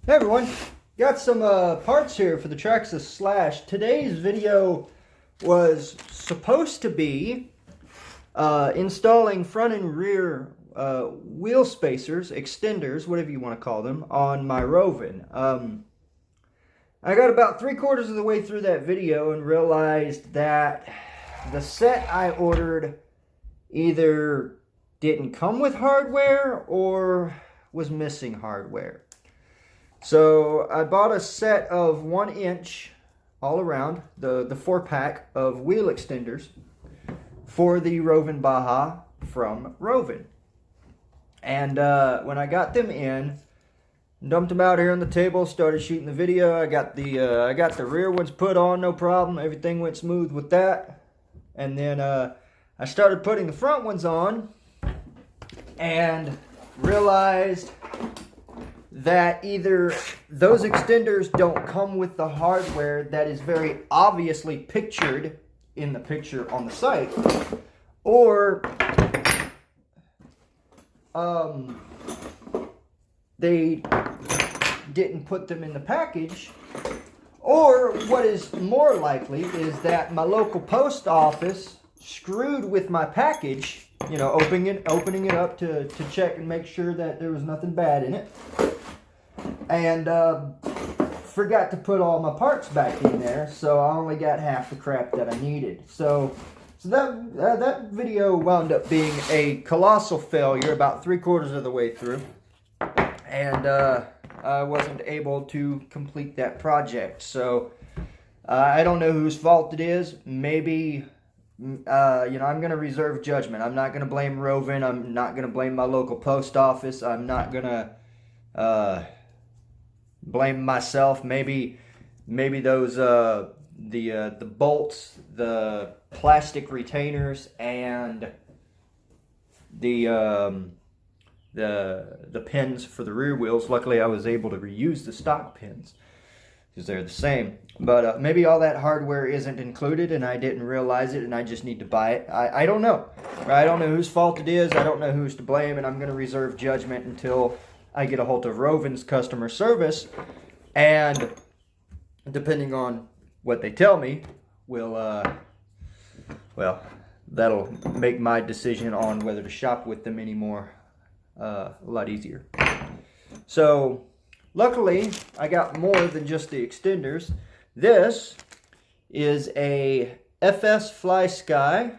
Hey everyone, got some parts here for the Traxxas Slash. Today's video was supposed to be installing front and rear wheel spacers, extenders, whatever you want to call them, on my Rovan. I got about 3/4 of the way through that video and realized that the set I ordered either didn't come with hardware or was missing hardware. So I bought a set of 1 inch all around, the 4-pack of wheel extenders for the Rovan Baja from Rovan. And when I got them in, dumped them out here on the table, started shooting the video. I got the rear ones put on, no problem. Everything went smooth with that. And then I started putting the front ones on and realized that either those extenders don't come with the hardware that is very obviously pictured in the picture on the site, or they didn't put them in the package, or what is more likely is that my local post office screwed with my package, you know, opening it up to check and make sure that there was nothing bad in it, and forgot to put all my parts back in there, so I only got half the crap that I needed. So that video wound up being a colossal failure about 3/4 of the way through, and I wasn't able to complete that project. So I don't know whose fault it is. Maybe you know, I'm going to reserve judgment. I'm not going to blame Rovan. I'm not going to blame my local post office. I'm not going to blame myself. Maybe those the bolts, the plastic retainers, and the pins for the rear wheels. Luckily, I was able to reuse the stock pins because they're the same. But maybe all that hardware isn't included and I didn't realize it and I just need to buy it. I don't know. I don't know whose fault it is. I don't know who's to blame, and I'm going to reserve judgment until I get a hold of Rovan's customer service. And depending on what they tell me, well, that'll make my decision on whether to shop with them anymore a lot easier. So luckily, I got more than just the extenders. This is a FS Fly Sky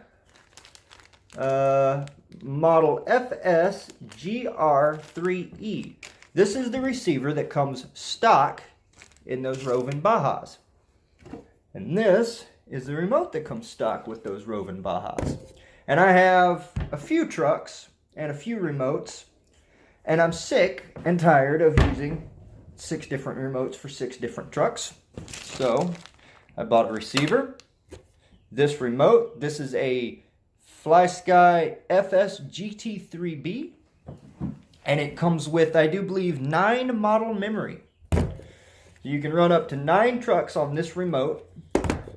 model FS GR3E. This is the receiver that comes stock in those Rovan Bajas. And this is the remote that comes stock with those Rovan Bajas. And I have a few trucks and a few remotes, and I'm sick and tired of using 6 different remotes for 6 different trucks. So I bought a receiver, this remote. This is a FlySky FS GT3B, and it comes with, I do believe, 9 model memory. You can run up to 9 trucks on this remote,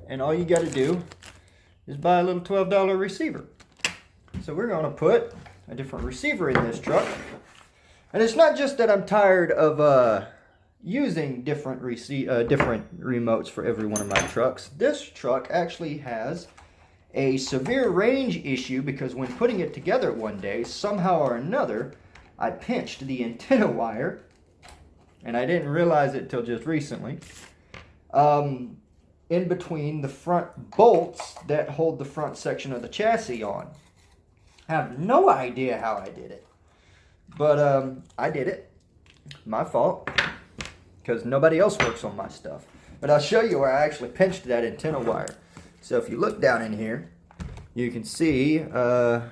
and all you got to do is buy a little $12 receiver. So we're going to put a different receiver in this truck. And it's not just that I'm tired of using different remotes for every one of my trucks. This truck actually has a severe range issue because when putting it together one day, somehow or another, I pinched the antenna wire, and I didn't realize it till just recently, in between the front bolts that hold the front section of the chassis on. I have no idea how I did it, but I did it. My fault, because nobody else works on my stuff. But I'll show you where I actually pinched that antenna wire. So if you look down in here, you can see right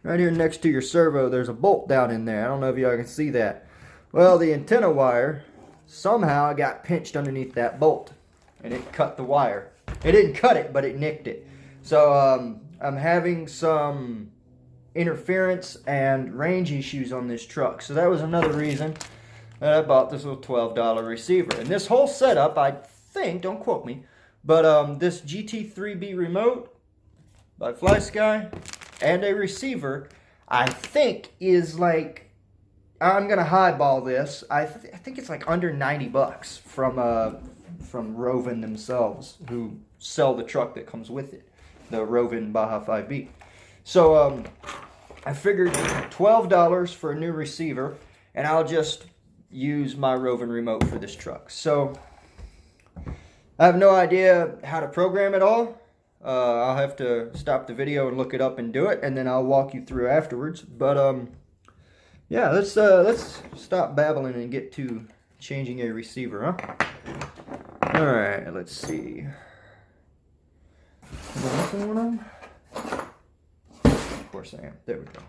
here next to your servo, there's a bolt down in there. I don't know if y'all can see that. Well, the antenna wire somehow got pinched underneath that bolt, and it cut the wire. It didn't cut it, but it nicked it. So I'm having some interference and range issues on this truck. So that was another reason that I bought this little $12 receiver. And this whole setup, I think, don't quote me, but this GT3B remote by FlySky and a receiver, I think is like I'm gonna highball this. I think it's like under 90 bucks from Roven themselves, who sell the truck that comes with it, the Roven Baja 5B. So I figured $12 for a new receiver, and I'll just use my Roven remote for this truck. So I have no idea how to program it all. I'll have to stop the video and look it up and do it, and then I'll walk you through afterwards. But yeah, let's stop babbling and get to changing a receiver, huh? All right, let's see. Am I missing one of them? Of course I am. There we go.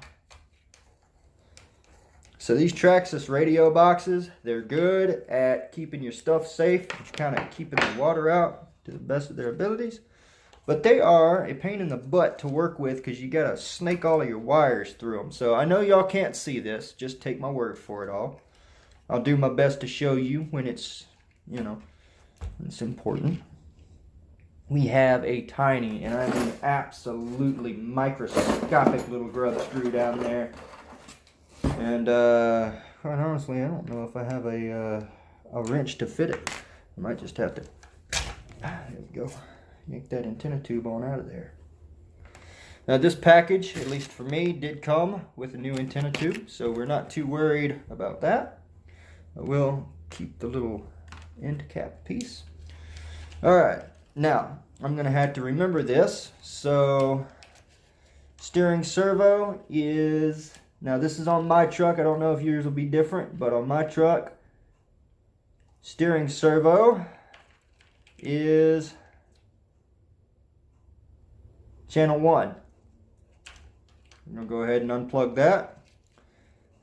So these Traxxas radio boxes, they're good at keeping your stuff safe, kind of keeping the water out to the best of their abilities. But they are a pain in the butt to work with because you got to snake all of your wires through them. So I know y'all can't see this. Just take my word for it all. I'll do my best to show you when it's, you know, it's important. We have a tiny, and I mean absolutely microscopic little grub screw down there. And quite honestly, I don't know if I have a wrench to fit it. I might just have to, there we go, yank that antenna tube on out of there. Now this package, at least for me, did come with a new antenna tube, so we're not too worried about that. I will keep the little end cap piece. Alright, now I'm going to have to remember this. So steering servo is, now this is on my truck, I don't know if yours will be different, but on my truck, steering servo is channel 1. I'm going to go ahead and unplug that.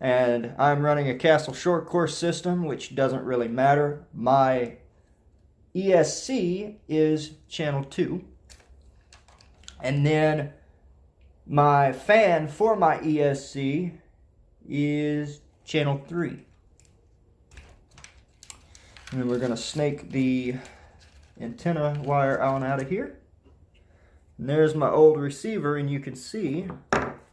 And I'm running a Castle short course system, which doesn't really matter. My ESC is channel 2. And then my fan for my ESC is channel 3. And then we're going to snake the antenna wire on out of here. And there's my old receiver, and you can see,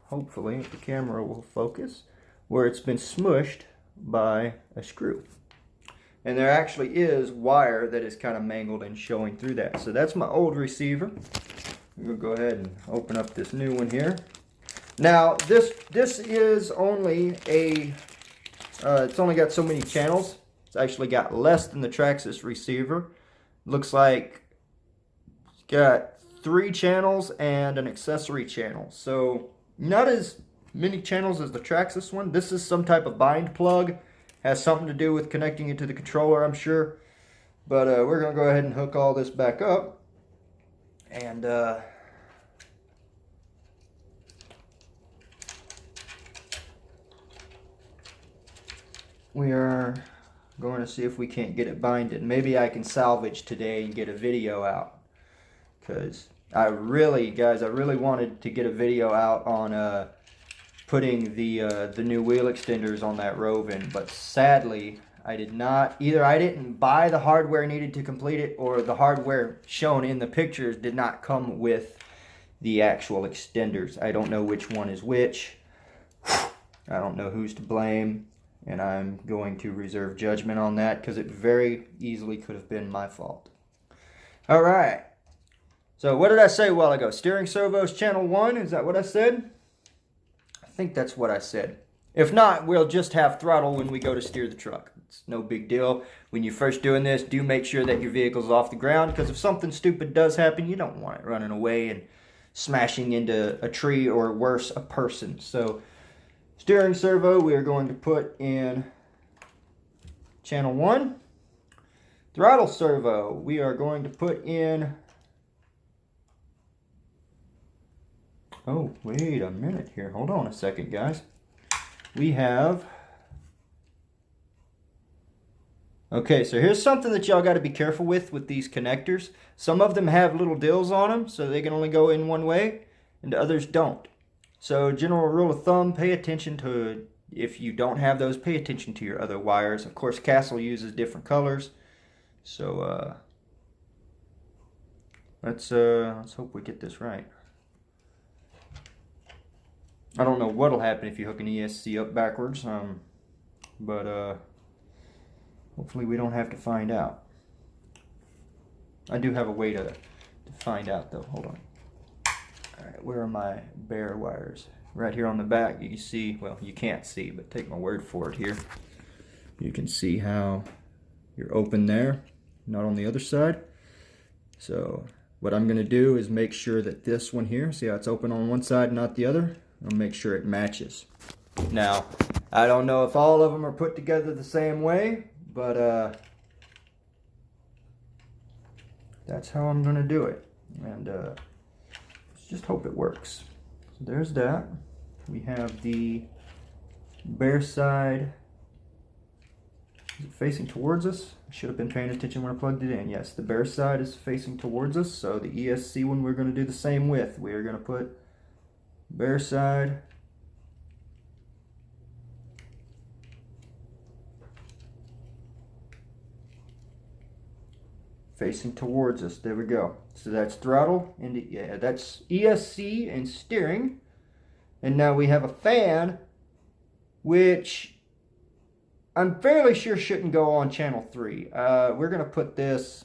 hopefully, if the camera will focus, where it's been smushed by a screw. And there actually is wire that is kind of mangled and showing through that. So that's my old receiver. I'm going to go ahead and open up this new one here. Now, this is only a, it's only got so many channels. It's actually got less than the Traxxas receiver. Looks like it's got 3 channels and an accessory channel. So not as many channels as the Traxxas one. This is some type of bind plug. Has something to do with connecting it to the controller, I'm sure. But we're going to go ahead and hook all this back up. And we are going to see if we can't get it binded. Maybe I can salvage today and get a video out. Because I really wanted to get a video out on putting the new wheel extenders on that Roven, but sadly I did not. Either I didn't buy the hardware needed to complete it, or the hardware shown in the pictures did not come with the actual extenders. I don't know which one is which. I don't know who's to blame, and I'm going to reserve judgment on that because it very easily could have been my fault. All right. So what did I say a while ago? Steering servo's channel 1, is that what I said? I think that's what I said. If not, we'll just have throttle when we go to steer the truck. It's no big deal. When you're first doing this, do make sure that your vehicle's off the ground, because if something stupid does happen, you don't want it running away and smashing into a tree, or worse, a person. So steering servo, we are going to put in channel 1. Throttle servo, we are going to put in, oh, wait a minute here. Hold on a second, guys. We have, okay, so here's something that y'all got to be careful with these connectors. Some of them have little dills on them, so they can only go in one way, and others don't. So general rule of thumb, pay attention to, if you don't have those, pay attention to your other wires. Of course, Castle uses different colors, so let's hope we get this right. I don't know what'll happen if you hook an ESC up backwards. but hopefully we don't have to find out. I do have a way to find out though. Hold on. Alright, where are my bare wires? Right here on the back, you can see, well, you can't see, but take my word for it here. You can see how you're open there, not on the other side. So what I'm going to do is make sure that this one here, see how it's open on one side, not the other? I'll make sure it matches. Now, I don't know if all of them are put together the same way, but that's how I'm going to do it. And let's just hope it works. So there's that. We have the bare side. Is it facing towards us? I should have been paying attention when I plugged it in. Yes, the bare side is facing towards us. So the ESC one we're going to do the same with. We are going to put bare side facing towards us. There we go. So that's throttle and yeah, that's ESC and steering. And now we have a fan, which I'm fairly sure shouldn't go on channel 3. We're going to put this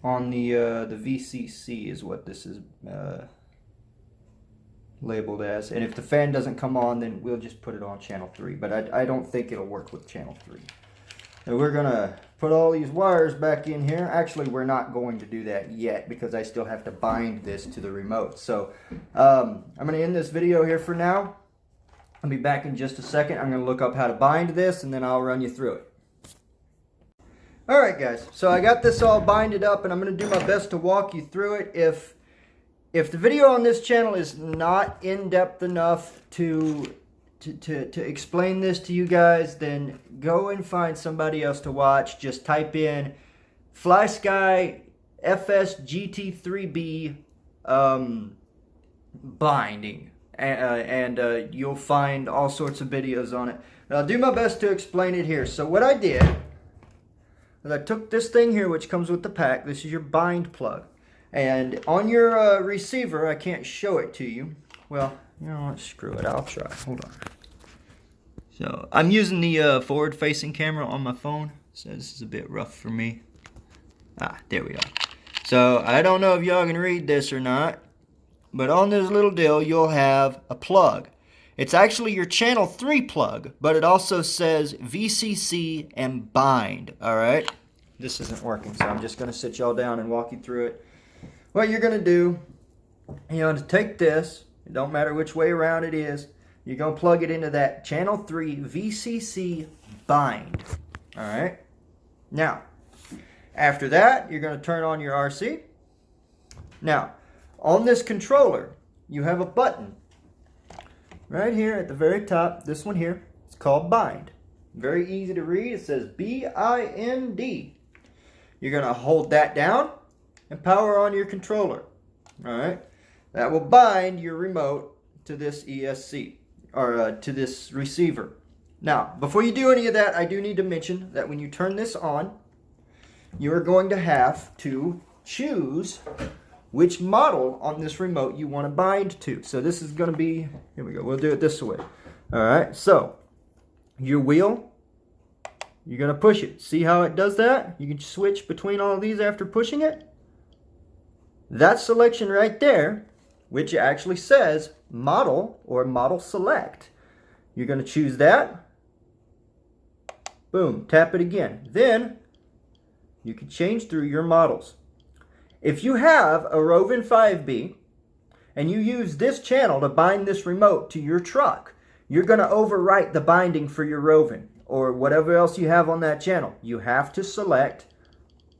on the VCC is what this is labeled as. And if the fan doesn't come on, then we'll just put it on channel 3. But I don't think it'll work with channel 3. So we're going to put all these wires back in here. Actually, we're not going to do that yet because I still have to bind this to the remote. So I'm going to end this video here for now. I'll be back in just a second. I'm going to look up how to bind this and then I'll run you through it. Alright guys, so I got this all binded up and I'm going to do my best to walk you through it. If the video on this channel is not in-depth enough to explain this to you guys, then go and find somebody else to watch. Just type in FlySky FS-GT3B binding and you'll find all sorts of videos on it. And I'll do my best to explain it here. So what I did is I took this thing here, which comes with the pack. This is your bind plug. And on your receiver, I can't show it to you. Well, you know what, screw it, I'll try. Hold on. So, I'm using the forward-facing camera on my phone, so this is a bit rough for me. Ah, there we are. So, I don't know if y'all can read this or not, but on this little deal, you'll have a plug. It's actually your channel 3 plug, but it also says VCC and bind, alright? This isn't working, so I'm just going to sit y'all down and walk you through it. What you're going to do, you're going to take this, it don't matter which way around it is, you're going to plug it into that channel 3 VCC bind. Alright? Now, after that, you're going to turn on your RC. Now, on this controller, you have a button. Right here at the very top, this one here, it's called bind. Very easy to read. It says B-I-N-D. You're going to hold that down and power on your controller. Alright? That will bind your remote to this ESC, or to this receiver. Now, before you do any of that, I do need to mention that when you turn this on, you are going to have to choose which model on this remote you want to bind to. So this is going to be, here we go, we'll do it this way. Alright, so your wheel, you're going to push it. See how it does that? You can switch between all of these after pushing it. That selection right there, which actually says model or model select. You're going to choose that. Boom, tap it again. Then you can change through your models. If you have a Rovin 5B and you use this channel to bind this remote to your truck, you're going to overwrite the binding for your Rovin or whatever else you have on that channel. You have to select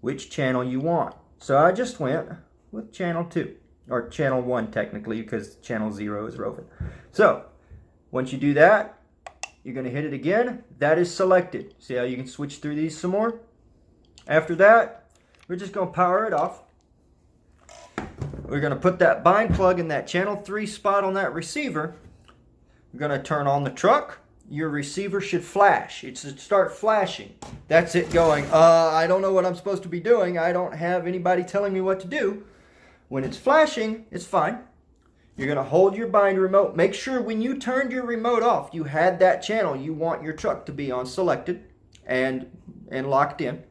which channel you want. So I just went with channel 2, or channel 1 technically, because channel 0 is Rovin. So once you do that, you're going to hit it again. That is selected. See how you can switch through these some more? After that, we're just going to power it off. We're going to put that bind plug in that channel 3 spot on that receiver. We're going to turn on the truck, your receiver should flash. It should start flashing. That's it going, I don't know what I'm supposed to be doing. I don't have anybody telling me what to do. When it's flashing, it's fine. You're going to hold your bind remote. Make sure when you turned your remote off, you had that channel you want your truck to be on selected and locked in.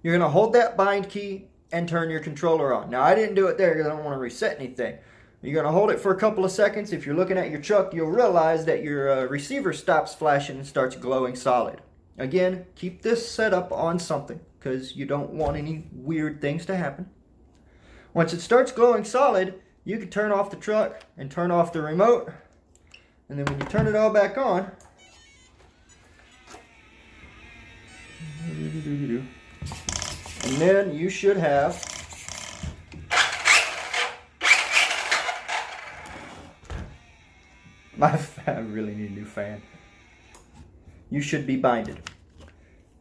You're going to hold that bind key and turn your controller on. Now, I didn't do it there because I don't want to reset anything. You're going to hold it for a couple of seconds. If you're looking at your truck, you'll realize that your receiver stops flashing and starts glowing solid. Again, keep this set up on something because you don't want any weird things to happen. Once it starts glowing solid, you can turn off the truck and turn off the remote. And then when you turn it all back on, and then you should have I really need a new fan. You should be binded.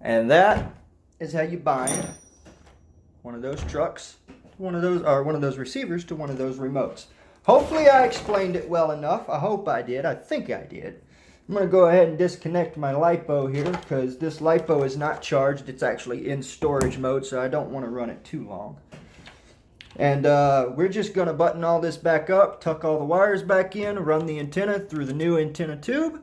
And that is how you bind one of those trucks, one of those receivers to one of those remotes. Hopefully I explained it well enough. I hope I did. I think I did. I'm going to go ahead and disconnect my LiPo here because this LiPo is not charged. It's actually in storage mode, so I don't want to run it too long. And we're just going to button all this back up, tuck all the wires back in, run the antenna through the new antenna tube,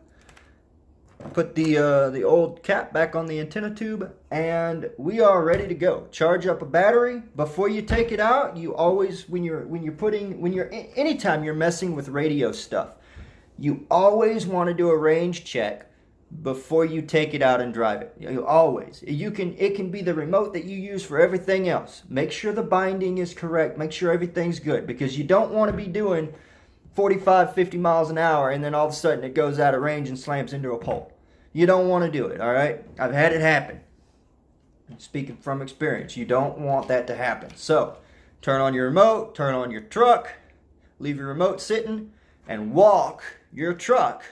put the old cap back on the antenna tube, and we are ready to go. Charge up a battery. Before you take it out, you always, anytime you're messing with radio stuff, you always want to do a range check before you take it out and drive it. You always. It can be the remote that you use for everything else. Make sure the binding is correct. Make sure everything's good because you don't want to be doing 45, 50 miles an hour and then all of a sudden it goes out of range and slams into a pole. You don't want to do it, all right? I've had it happen. I'm speaking from experience. You don't want that to happen. So, turn on your remote, turn on your truck, leave your remote sitting, and walk your truck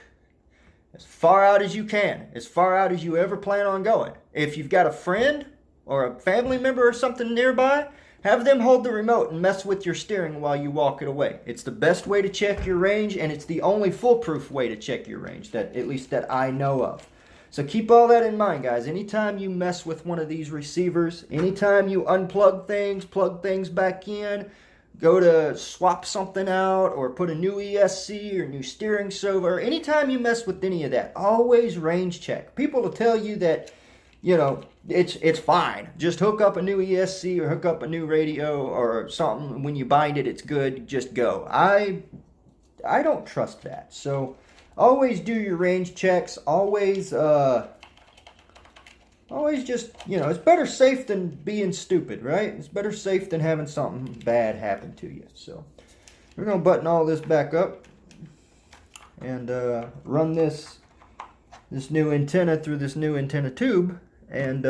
as far out as you can, as far out as you ever plan on going. If you've got a friend or a family member or something nearby, have them hold the remote and mess with your steering while you walk it away. It's the best way to check your range, and it's the only foolproof way to check your range, at least that I know of. So keep all that in mind, guys. Anytime you mess with one of these receivers, anytime you unplug things, plug things back in, go to swap something out or put a new ESC or new steering servo, or anytime you mess with any of that, always range check. People will tell you that, you know, it's fine. Just hook up a new ESC or hook up a new radio or something. When you bind it, it's good. Just go. I don't trust that. So always do your range checks. Always just, you know, it's better safe than being stupid, right? It's better safe than having something bad happen to you. So we're going to button all this back up and run this new antenna through this new antenna tube and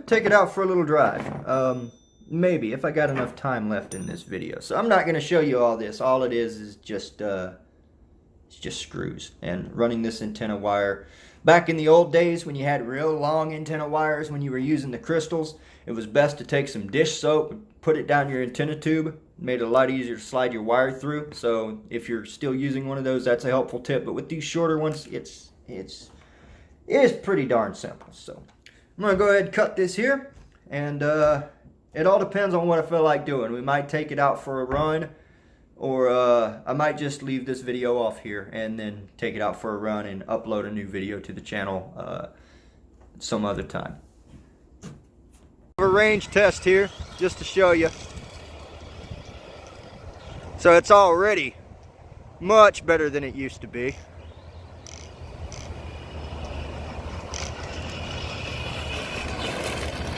take it out for a little drive. Maybe, if I got enough time left in this video. So I'm not going to show you all this. All it is just it's just screws and running this antenna wire. Back in the old days when you had real long antenna wires, when you were using the crystals, it was best to take some dish soap and put it down your antenna tube. It made it a lot easier to slide your wire through. So if you're still using one of those, that's a helpful tip. But with these shorter ones, it is pretty darn simple. So I'm going to go ahead and cut this here. And it all depends on what I feel like doing. We might take it out for a run, or I might just leave this video off here and then take it out for a run and upload a new video to the channel some other time. A range test here just to show you. So it's already much better than it used to be.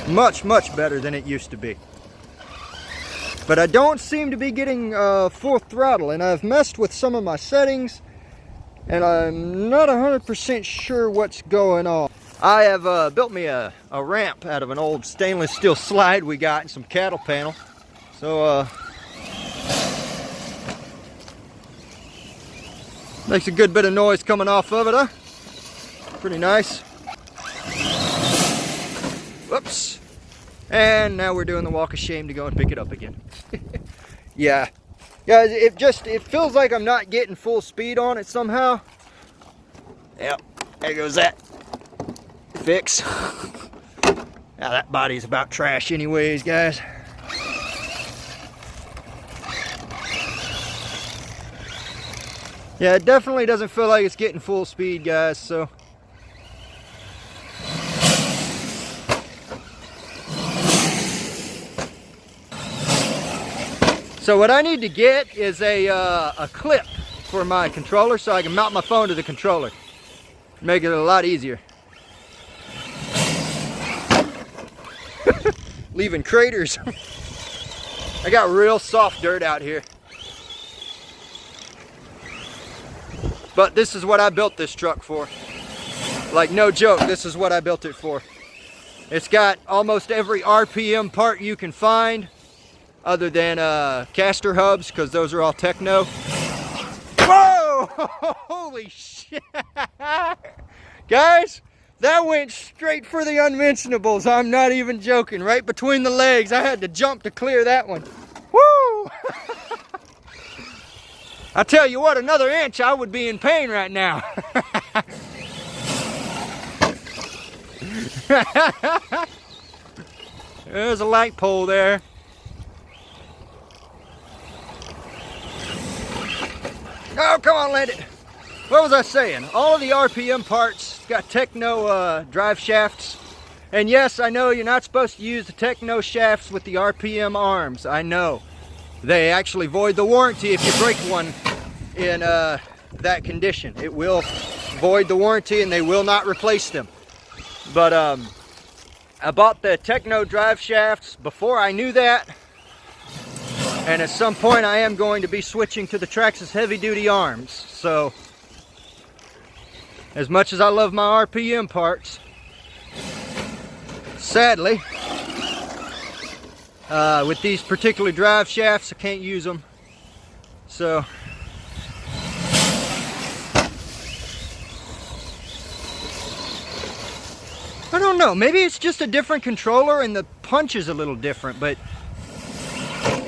Much better than it used to be. But I don't seem to be getting full throttle, and I've messed with some of my settings, and I'm not 100% sure what's going on. I have built me a ramp out of an old stainless steel slide we got and some cattle panel. So makes a good bit of noise coming off of it, huh? Pretty nice. Whoops. And now we're doing the walk of shame to go and pick it up again. Yeah, Guys, it feels like I'm not getting full speed on it somehow. Yep, there goes that fix. Now that body's about trash anyways, guys. Yeah, it definitely doesn't feel like it's getting full speed, guys, so. So what I need to get is a clip for my controller so I can mount my phone to the controller. Make it a lot easier. Leaving craters. I got real soft dirt out here. But this is what I built this truck for. Like, no joke, this is what I built it for. It's got almost every RPM part you can find, other than caster hubs, because those are all techno. Whoa! Holy shit! Guys, that went straight for the unmentionables. I'm not even joking. Right between the legs. I had to jump to clear that one. Woo! I tell you what, another inch, I would be in pain right now. There's a light pole there. Oh, come on, land it. What was I saying? All of the RPM parts got techno drive shafts. And yes, I know you're not supposed to use the techno shafts with the RPM arms. I know. They actually void the warranty if you break one in that condition. It will void the warranty and they will not replace them. But I bought the techno drive shafts before I knew that. And at some point I am going to be switching to the Traxxas heavy duty arms. So, as much as I love my RPM parts, sadly, with these particular drive shafts, I can't use them. So, I don't know, maybe it's just a different controller and the punch is a little different, but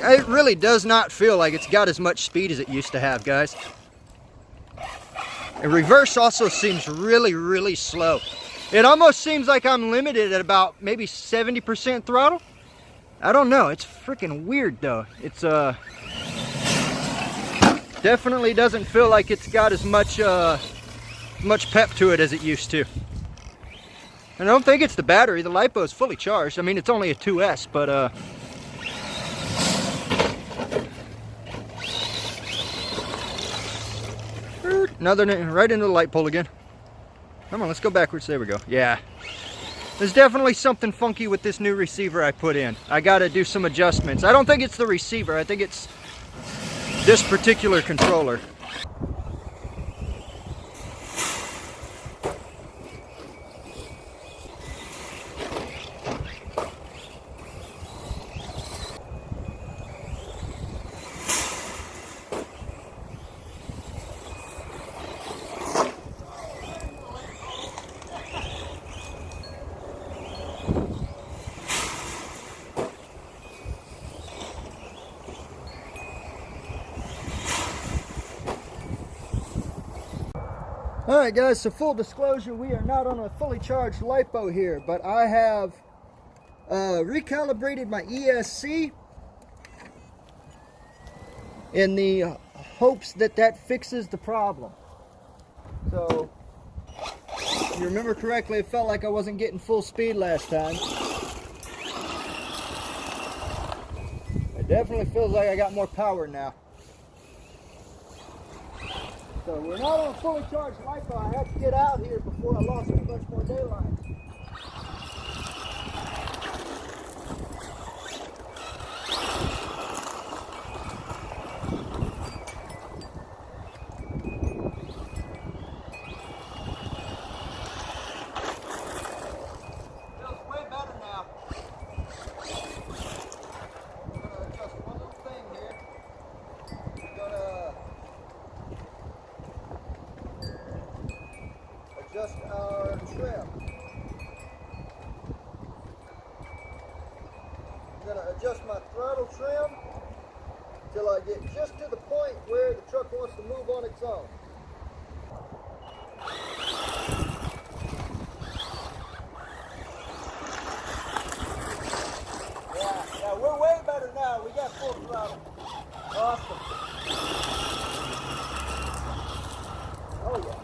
it really does not feel like it's got as much speed as it used to have, guys. And reverse also seems really, really slow. It almost seems like I'm limited at about maybe 70% throttle. I don't know, it's freaking weird though. It's definitely doesn't feel like it's got as much pep to it as it used to. And I don't think it's the battery. The LiPo is fully charged. I mean, it's only a 2S, but another, right into the light pole again. Come on, let's go backwards. There we go. Yeah. There's definitely something funky with this new receiver I put in. I gotta do some adjustments. I don't think it's the receiver. I think it's this particular controller. Alright guys, so full disclosure, we are not on a fully charged LiPo here, but I have recalibrated my ESC in the hopes that that fixes the problem. So, if you remember correctly, it felt like I wasn't getting full speed last time. It definitely feels like I got more power now. So we're not on a fully charged LiPo. I had to get out here before I lost too much more daylight. Feels way better now. I'm going to adjust one little thing here. I'm going to adjust our trim. I'm going to adjust my throttle trim until I get just to the point where the truck wants to move on its own. Yeah, we're way better now. We got full throttle. Awesome. Oh yeah.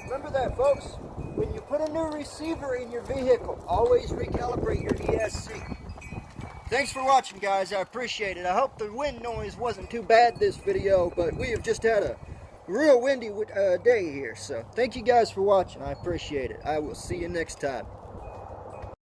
Remember that, folks. When you put a new receiver in your vehicle, always recalibrate your ESC. Thanks for watching, guys. I appreciate it. I hope the wind noise wasn't too bad this video, but we have just had a real windy day here. So thank you guys for watching. I appreciate it. I will see you next time.